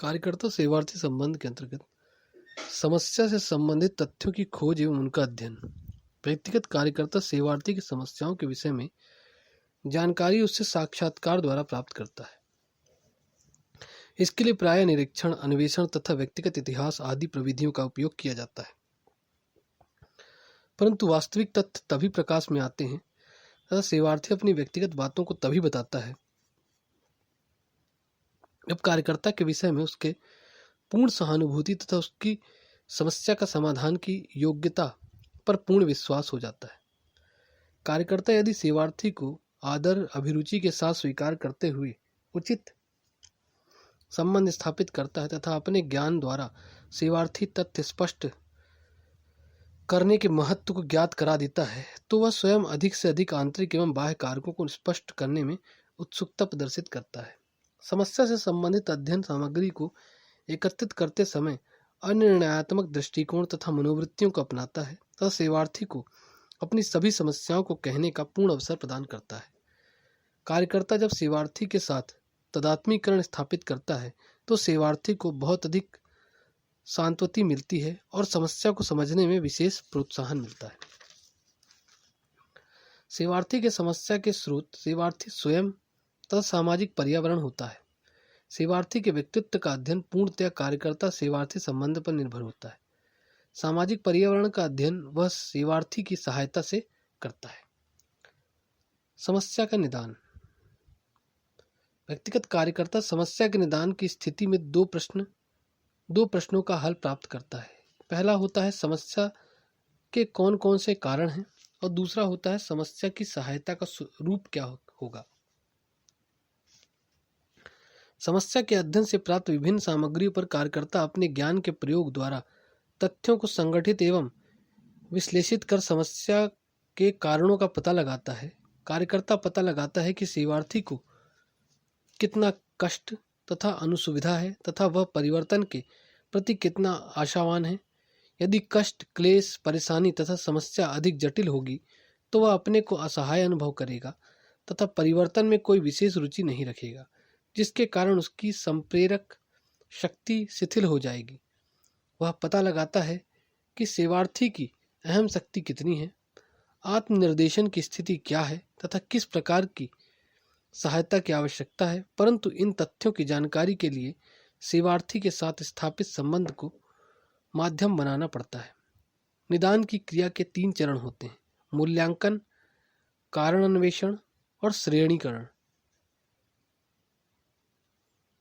कार्यकर्ता सेवार्थी संबंध के अंतर्गत समस्या से संबंधित तथ्यों की खोज एवं उनका अध्ययन। व्यक्तिगत कार्यकर्ता सेवार्थी की समस्याओं के विषय में जानकारी उससे साक्षात्कार द्वारा प्राप्त करता है। इसके लिए प्रायः निरीक्षण, अन्वेषण तथा व्यक्तिगत इतिहास आदि प्रविधियों का उपयोग किया जाता है। परंतु वास्तविक तथ्य तभी प्रकाश में आते हैं तथा सेवार्थी अपनी व्यक्तिगत बातों को तभी बताता है जब कार्यकर्ता के विषय में उसके पूर्ण सहानुभूति तथा उसकी समस्या का समाधान की योग्यता पर पूर्ण विश्वास हो जाता है। कार्यकर्ता यदि सेवार्थी को आदर, अभिरुचि के साथ स्वीकार करते हुए उचित संबंध स्थापित करता है तथा अपने ज्ञान द्वारा सेवार्थी तथ्य स्पष्ट करने के महत्व को ज्ञात करा देता है, तो वह स्वयं अधिक से अधिक आंतरिक एवं बाह्य कारकों को स्पष्ट करने में उत्सुकता प्रदर्शित करता है। समस्या से संबंधित अध्ययन सामग्री को एकत्रित करते समय अनिर्णयात्मक दृष्टिकोण तथा मनोवृत्तियों को अपनाता है तथा सेवार्थी को अपनी सभी समस्याओं को कहने का पूर्ण अवसर प्रदान करता है। कार्यकर्ता जब सेवार्थी के साथ तादात्म्यीकरण स्थापित करता है तो सेवार्थी को बहुत अधिक सांत्वति मिलती है और समस्या को समझने में विशेष प्रोत्साहन मिलता है। सेवार्थी के समस्या के स्रोत सेवार्थी स्वयं तथा सामाजिक पर्यावरण होता है। सेवार्थी के व्यक्तित्व का अध्ययन पूर्णतया कार्यकर्ता सेवार्थी संबंध पर निर्भर होता है। सामाजिक पर्यावरण का अध्ययन वह सेवार्थी की सहायता से करता है। समस्या का निदान। व्यक्तिगत कार्यकर्ता समस्या के निदान की स्थिति में दो प्रश्नों का हल प्राप्त करता है। पहला होता है समस्या के कौन कौन से कारण हैं और दूसरा होता है समस्या की सहायता का रूप क्या होगा। समस्या के अध्ययन से प्राप्त विभिन्न सामग्रियों पर कार्यकर्ता अपने ज्ञान के प्रयोग द्वारा तथ्यों को संगठित एवं विश्लेषित कर समस्या के कारणों का पता लगाता है। कार्यकर्ता पता लगाता है कि सेवार्थी को कितना कष्ट तथा अनुसुविधा है तथा वह परिवर्तन के प्रति कितना आशावान है। यदि कष्ट, क्लेश, परेशानी तथा समस्या अधिक जटिल होगी तो वह अपने को असहाय अनुभव करेगा तथा परिवर्तन में कोई विशेष रुचि नहीं रखेगा, जिसके कारण उसकी संप्रेरक शक्ति शिथिल हो जाएगी। वह पता लगाता है कि सेवार्थी की अहम शक्ति कितनी है, आत्मनिर्देशन की स्थिति क्या है तथा किस प्रकार की सहायता की आवश्यकता है। परंतु इन तथ्यों की जानकारी के लिए सेवार्थी के साथ स्थापित संबंध को माध्यम बनाना पड़ता है। निदान की क्रिया के 3 चरण होते हैं: मूल्यांकन, कारण अन्वेषण और श्रेणीकरण।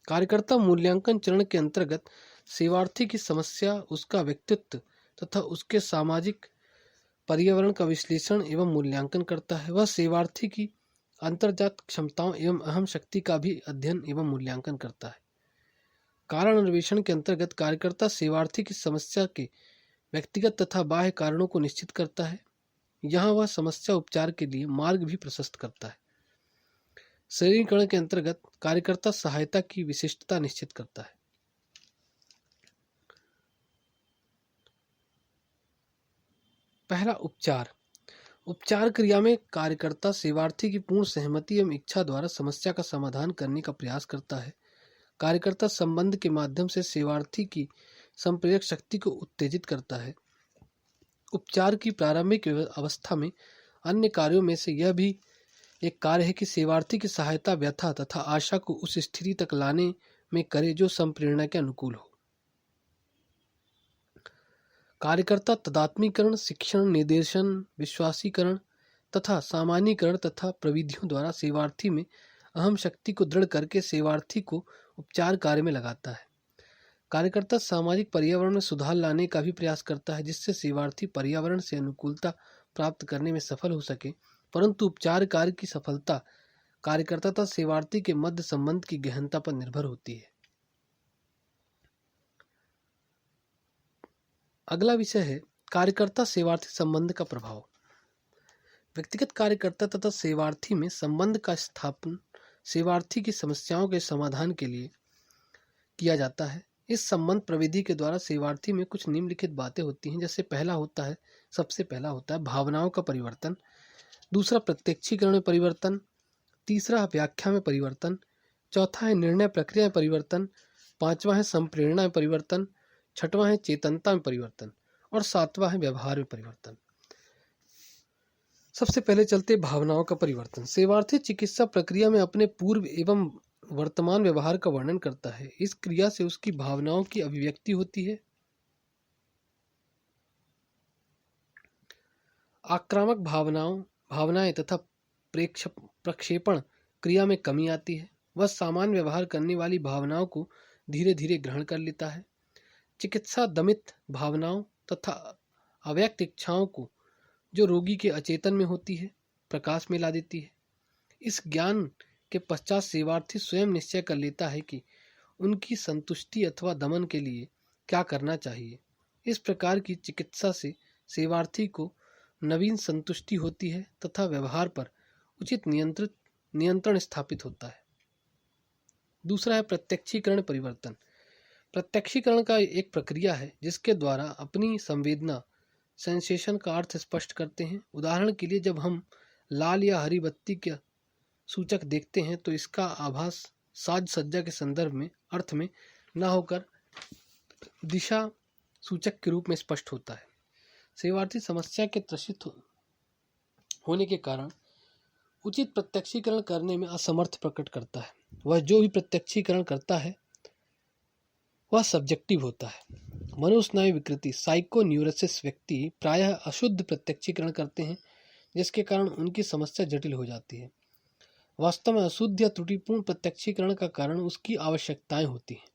कार्यकर्ता मूल्यांकन चरण के अंतर्गत सेवार्थी की समस्या, उसका व्यक्तित्व तथा उसके सामाजिक पर्यावरण का विश्लेषण एवं मूल्यांकन करता है। वह सेवार्थी की अंतर्जात क्षमताओं एवं अहम शक्ति का भी अध्ययन एवं मूल्यांकन करता है। कारण अन्वेषण के अंतर्गत कार्यकर्ता सेवार्थी की समस्या के व्यक्तिगत तथा बाह्य कारणों को निश्चित करता है। यहाँ वह समस्या उपचार के लिए मार्ग भी प्रशस्त करता है। श्रेणीकरण के अंतर्गत कार्यकर्ता सहायता की विशिष्टता निश्चित करता है। पहला, उपचार क्रिया में कार्यकर्ता सेवार्थी की पूर्ण सहमति एवं इच्छा द्वारा समस्या का समाधान करने का प्रयास करता है। कार्यकर्ता संबंध के माध्यम से सेवार्थी की संप्रेरक शक्ति को उत्तेजित करता है। उपचार की प्रारंभिक अवस्था में अन्य कार्यों में से यह भी एक कार्य है कि सेवार्थी की सहायता व्यथा तथा आशा को उस स्थिति तक लाने में करे जो संप्रेरणा के अनुकूल हो। कार्यकर्ता तदात्मीकरण, शिक्षण, निर्देशन, विश्वासीकरण तथा सामान्यीकरण तथा प्रविधियों द्वारा सेवार्थी में अहम शक्ति को दृढ़ करके सेवार्थी को उपचार कार्य में लगाता है। कार्यकर्ता सामाजिक पर्यावरण में सुधार लाने का भी प्रयास करता है जिससे सेवार्थी पर्यावरण से अनुकूलता प्राप्त करने में सफल हो सके। परंतु उपचार कार्य की सफलता कार्यकर्ता तथा सेवार्थी के मध्य संबंध की गहनता पर निर्भर होती है। अगला विषय है कार्यकर्ता सेवार्थी संबंध का प्रभाव। व्यक्तिगत कार्यकर्ता तथा सेवार्थी में संबंध का स्थापन सेवार्थी की समस्याओं के समाधान के लिए किया जाता है। इस संबंध प्रविधि के द्वारा सेवार्थी में कुछ निम्नलिखित बातें होती हैं। जैसे सबसे पहला होता है भावनाओं का परिवर्तन, दूसरा प्रत्यक्षीकरण में परिवर्तन, तीसरा व्याख्या में परिवर्तन, चौथा है निर्णय प्रक्रिया में परिवर्तन, पांचवा है संप्रेरणा में परिवर्तन, छठवां है चेतनता में परिवर्तन और सातवां है व्यवहार में परिवर्तन। सबसे पहले चलते भावनाओं का परिवर्तन। सेवार्थी चिकित्सा प्रक्रिया में अपने पूर्व एवं वर्तमान व्यवहार का वर्णन करता है। इस क्रिया से उसकी भावनाओं की अभिव्यक्ति होती है। आक्रामक भावनाएं तथा प्रक्षेपण क्रिया में कमी आती है। वह सामान्य व्यवहार करने वाली भावनाओं को धीरे धीरे ग्रहण कर लेता है। चिकित्सा दमित भावनाओं तथा अव्यक्त इच्छाओं को, जो रोगी के अचेतन में होती है, प्रकाश में ला देती है। इस ज्ञान के पश्चात सेवार्थी स्वयं निश्चय कर लेता है कि उनकी संतुष्टि अथवा दमन के लिए क्या करना चाहिए। इस प्रकार की चिकित्सा से सेवार्थी को नवीन संतुष्टि होती है तथा व्यवहार पर उचित नियंत्रण स्थापित होता है। दूसरा है प्रत्यक्षीकरण परिवर्तन। प्रत्यक्षीकरण का एक प्रक्रिया है जिसके द्वारा अपनी संवेदना सेंसेशन का अर्थ स्पष्ट करते हैं। उदाहरण के लिए, जब हम लाल या हरी बत्ती के सूचक देखते हैं तो इसका आभास साज सज्जा के संदर्भ में अर्थ में न होकर दिशा सूचक के रूप में स्पष्ट होता है। सेवार्थी समस्या के त्रसित होने के कारण उचित प्रत्यक्षीकरण करने में असमर्थ प्रकट करता है। वह जो भी प्रत्यक्षीकरण करता है वह सब्जेक्टिव होता है। मनोस्नायु विकृति साइकोन्यूरोसिस व्यक्ति प्रायः अशुद्ध प्रत्यक्षीकरण करते हैं, जिसके कारण उनकी समस्या जटिल हो जाती है। वास्तव में अशुद्ध या त्रुटिपूर्ण प्रत्यक्षीकरण का कारण उसकी आवश्यकताएं होती हैं।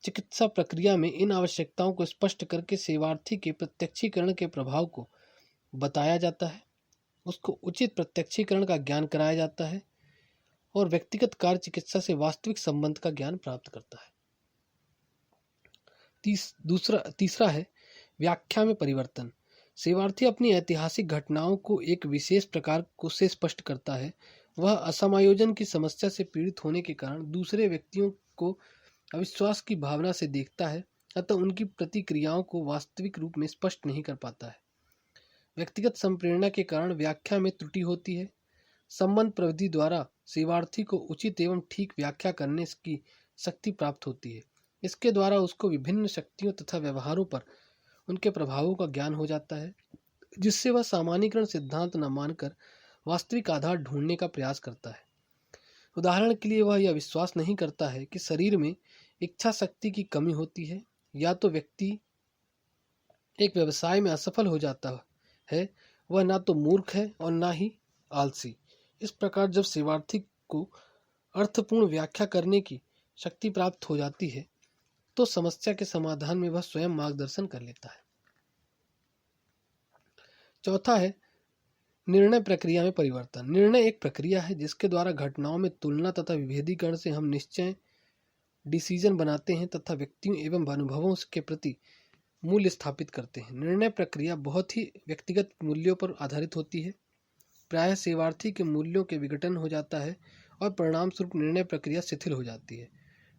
चिकित्सा प्रक्रिया में इन आवश्यकताओं को स्पष्ट करके सेवार्थी के प्रत्यक्षीकरण के प्रभाव को बताया जाता है, उसको उचित प्रत्यक्षीकरण का ज्ञान कराया जाता है और व्यक्तिगत कार्य चिकित्सा से वास्तविक संबंध का ज्ञान प्राप्त करता है। तीसरा है व्याख्या में परिवर्तन। सेवार्थी अपनी ऐतिहासिक घटनाओं को एक विशेष प्रकार को से स्पष्ट करता है। वह असमायोजन की समस्या से पीड़ित होने के कारण दूसरे व्यक्तियों को अविश्वास की भावना से देखता है, अतः उनकी प्रतिक्रियाओं को वास्तविक रूप में स्पष्ट नहीं कर पाता है। व्यक्तिगत संप्रेरणा के कारण व्याख्या में त्रुटि होती है। संबंध प्रविधि द्वारा सेवार्थी को उचित एवं ठीक व्याख्या करने की शक्ति प्राप्त होती है। इसके द्वारा उसको विभिन्न शक्तियों तथा व्यवहारों पर उनके प्रभावों का ज्ञान हो जाता है, जिससे वह सामान्यीकरण सिद्धांत न मानकर वास्तविक आधार ढूंढने का प्रयास करता है। उदाहरण के लिए, वह यह विश्वास नहीं करता है कि शरीर में इच्छा शक्ति की कमी होती है, या तो व्यक्ति एक व्यवसाय में असफल हो जाता है, वह ना तो मूर्ख है और ना ही आलसी। इस प्रकार जब सेवार्थी को अर्थपूर्ण व्याख्या करने की शक्ति प्राप्त हो जाती है तो समस्या के समाधान में वह स्वयं मार्गदर्शन कर लेता है। चौथा है निर्णय प्रक्रिया में परिवर्तन। निर्णय एक प्रक्रिया है जिसके द्वारा घटनाओं में तुलना तथा विभेदीकरण से हम निश्चय डिसीजन बनाते हैं तथा व्यक्तियों एवं अनुभवों के प्रति मूल्य स्थापित करते हैं। निर्णय प्रक्रिया बहुत ही व्यक्तिगत मूल्यों पर आधारित होती है। प्रायः सेवार्थी के मूल्यों के विघटन हो जाता है और परिणाम स्वरूप निर्णय प्रक्रिया शिथिल हो जाती है।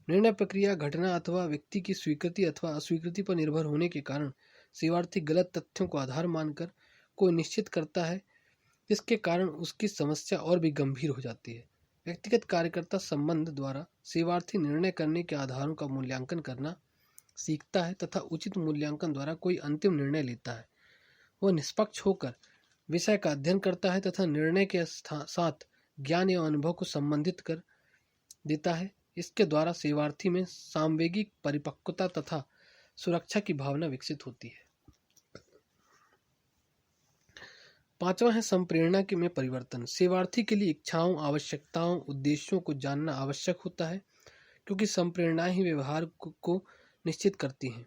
निर्णय प्रक्रिया घटना अथवा व्यक्ति की स्वीकृति अथवा अस्वीकृति पर निर्भर होने के कारण सेवार्थी गलत तथ्यों को आधार मानकर कोई निश्चित करता है, जिसके कारण उसकी समस्या और भी गंभीर हो जाती है। व्यक्तिगत कार्यकर्ता संबंध द्वारा सेवार्थी निर्णय करने के आधारों का मूल्यांकन करना सीखता है तथा उचित मूल्यांकन द्वारा कोई अंतिम निर्णय लेता है। वह निष्पक्ष होकर विषय का अध्ययन करता है तथा निर्णय के साथ ज्ञान एवं अनुभव को संबंधित कर देता है। इसके द्वारा सेवार्थी में सामवेगिक परिपक्वता तथा सुरक्षा की भावना विकसित होती है। पांचवा है संप्रेरणा के में परिवर्तन। सेवार्थी के लिए इच्छाओं, आवश्यकताओं, उद्देश्यों को जानना आवश्यक होता है, क्योंकि संप्रेरणाएं ही व्यवहार को निश्चित करती हैं।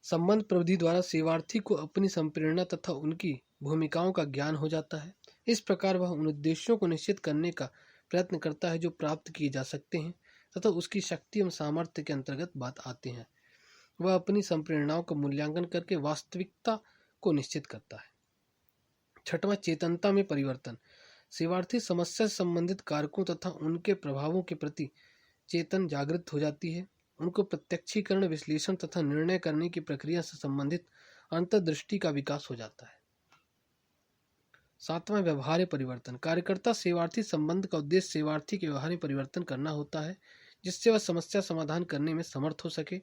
संबंध प्रविधि द्वारा सेवार्थी को अपनी संप्रेरणा तथा उनकी भूमिकाओं का ज्ञान हो जाता है। इस प्रकार वह उन उद्देश्यों को निश्चित करने का प्रयत्न करता है जो प्राप्त किए जा सकते हैं तथा उसकी शक्ति एवं सामर्थ्य के अंतर्गत बात आते हैं। वह अपनी संप्रेरणाओं का मूल्यांकन करके वास्तविकता को निश्चित करता है। छठवां चेतनता में परिवर्तन। सेवार्थी समस्या से संबंधित कारकों तथा उनके प्रभावों के प्रति चेतन जागृत हो जाती है। उनको प्रत्यक्षीकरण, विश्लेषण तथा निर्णय करने की प्रक्रिया से संबंधित अंतर्दृष्टि का विकास हो जाता है। सातवां व्यवहार परिवर्तन। कार्यकर्ता सेवार्थी संबंध का उद्देश्य सेवार्थी के व्यवहार में परिवर्तन करना होता है, जिससे वह समस्या समाधान करने में समर्थ हो सके।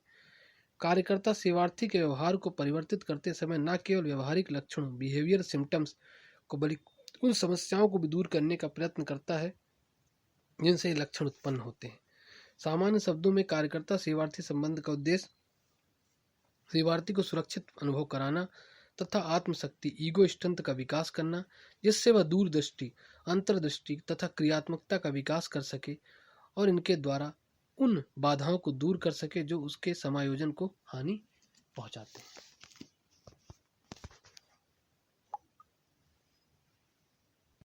कार्यकर्ता सेवार्थी के व्यवहार को परिवर्तित करते समय न केवल व्यवहारिक लक्षणों बिहेवियर सिम्टम्स को बल्कि उन समस्याओं को भी दूर करने का प्रयत्न करता है जिनसे ये लक्षण उत्पन्न होते हैं। सामान्य शब्दों में कार्यकर्ता सेवार्थी संबंध का उद्देश्य सेवार्थी को सुरक्षित अनुभव कराना तथा आत्मशक्ति ईगो स्ट्रेंथ का विकास करना, जिससे वह दूरदृष्टि अंतर्दृष्टि तथा क्रियात्मकता का विकास कर सके और इनके द्वारा उन बाधाओं को दूर कर सके जो उसके समायोजन को हानि पहुंचाते हैं।